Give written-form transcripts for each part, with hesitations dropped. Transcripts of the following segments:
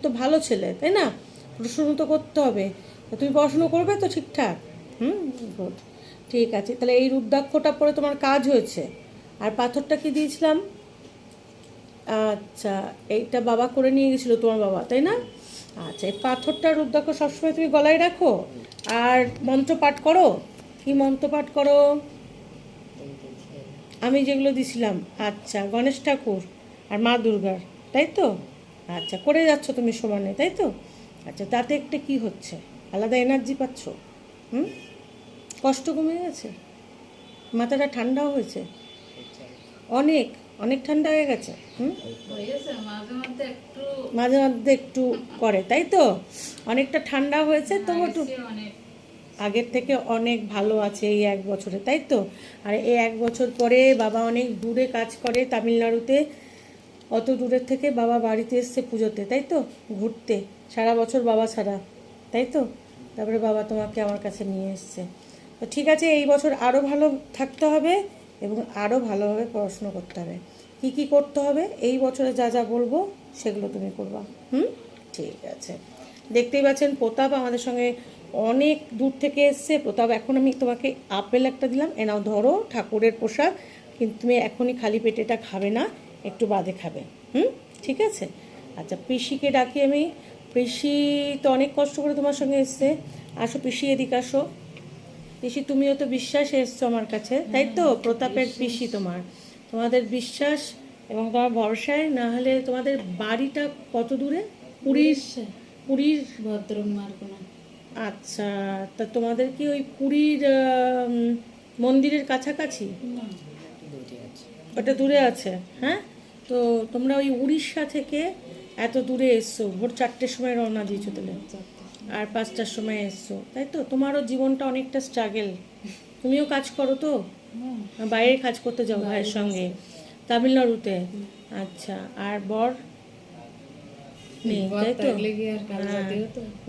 তো ভালো ছেলে, তাই না? পড়াশুনো তো করতে হবে। তুমি পড়াশুনো করবে তো ঠিকঠাক? গুড। ঠিক আছে, তাহলে এই রুদ্রাক্ষটা পরে তোমার কাজ হয়েছে। আর পাথরটা কি দিয়েছিলাম? আচ্ছা, এইটা বাবা করে নিয়ে গেছিলো তোমার বাবা, তাই না? আচ্ছা, এই পাথরটা রুদ্রাক্ষ সবসময় তুমি গলায় রাখো। আর মন্ত্র পাঠ করো। কি মন্ত্র পাঠ করো? আমি যেগুলো দিছিলাম। আচ্ছা, গণেশ ঠাকুর আর মা দুর্গার, তাই তো? আচ্ছা, করে যাচ্ছ তুমি সমানে, তাই তো? আচ্ছা, তাতে একটা কি হচ্ছে? আলাদা এনার্জি পাচ্ছ? হুম? কষ্ট কমে গেছে? মাথাটা ঠান্ডাও হয়েছে? অনেক অনেক ঠান্ডা হয়ে গেছে? মাঝে মধ্যে একটু করে, তাই তো? অনেকটা ঠান্ডা হয়েছে তো একটু আগের থেকে অনেক ভালো আছে এই 1 বছরে, তাই তো? আর এই 1 বছর পরে বাবা অনেক দূরে কাজ করে তামিলনাড়ুতে। অত দূরের থেকে বাবা বাড়িতে এসছে পুজোতে, তাই তো? ঘুরতে। সারা বছর বাবা ছাড়া, তাই তো? তারপরে বাবা তোমাকে আমার কাছে নিয়ে এসছে। তো ঠিক আছে, এই বছর আরও ভালো থাকতে হবে এবং আরও ভালোভাবে পড়াশুনো করতে হবে। কি কি করতে হবে এই বছরে যা যা বলবো সেগুলো তুমি করবা। ঠিক আছে। দেখতেই পাচ্ছেন প্রতাপ আমাদের সঙ্গে অনেক দূর থেকে এসছে। প্রতাপ, এখন আমি তোমাকে আপেল একটা দিলাম, নাও ধরো, ঠাকুরের প্রসাদ। কিন্তু তুমি এখনই খালি পেটে এটা খাবে না, একটু বাদে খাবে। ঠিক আছে। আচ্ছা, পিসিকে ডাকি আমি। পিসি তো অনেক কষ্ট করে তোমার সঙ্গে এসছে। আসো পিসি, এদিকে আসো। পিসি, তুমিও তো বিশ্বাসে এসছো আমার কাছে, তাই তো? প্রতাপের পিসি তোমাদের বিশ্বাস এবং তোমার ভরসায়। না হলে তোমাদের বাড়িটা কত দূরে? পুরীর ভদ্রমার্গনা। আচ্ছা, তা তোমাদের কি ওই পুরীর মন্দিরের কাছাকাছি? ওটা দূরে আছে, হ্যাঁ? তো তোমরা ওই উড়িষ্যা থেকে এত দূরে এসছো, ভোর 4টের সময় রওনা দিয়েছো তাহলে, আর 5টার সময় এসছো, তাই তো? তোমারও জীবনটা অনেকটা স্ট্রাগেল। তুমিও কাজ করো তো? বাইরে কাজ করতে যাও ভাইয়ের সঙ্গে তামিলনাড়ুতে? আচ্ছা, আর বর নেই, তাই তো?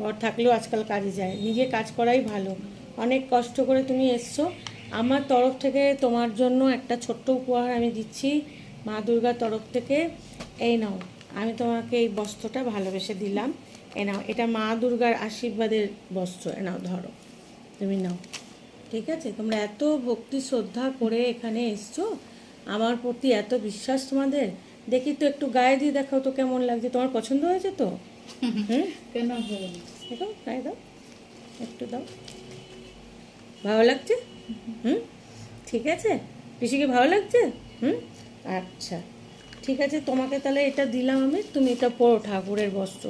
বর থাকলেও আজকাল কাজে যায়, নিজে কাজ করাই ভালো। অনেক কষ্ট করে তুমি এসছো। আমার তরফ থেকে তোমার জন্য একটা ছোট্ট উপহার আমি দিচ্ছি মা দুর্গার তরফ থেকে। এই নাও, আমি তোমাকে এই বস্ত্রটা ভালোবেসে দিলাম। এ নাও, এটা মা দুর্গার আশীর্বাদের বস্ত্র। এ নাও, ধরো, তুমি নাও। ঠিক আছে, তোমরা এত ভক্তি শ্রদ্ধা করে এখানে এসছো, আমার প্রতি এত বিশ্বাস তোমাদের। দেখি তো, একটু গায়ে দিয়ে দেখাও তো কেমন লাগছে। তোমার পছন্দ হয়েছে তো? কেন দেখো, গায়ে দাও, একটু দাও। ভালো লাগছে? ঠিক আছে। পিসিকে ভালো লাগছে? আচ্ছা, ঠিক আছে, তোমাকে তাহলে এটা দিলাম আমি, তুমি এটা পরো, ঠাকুরের বস্ত্র।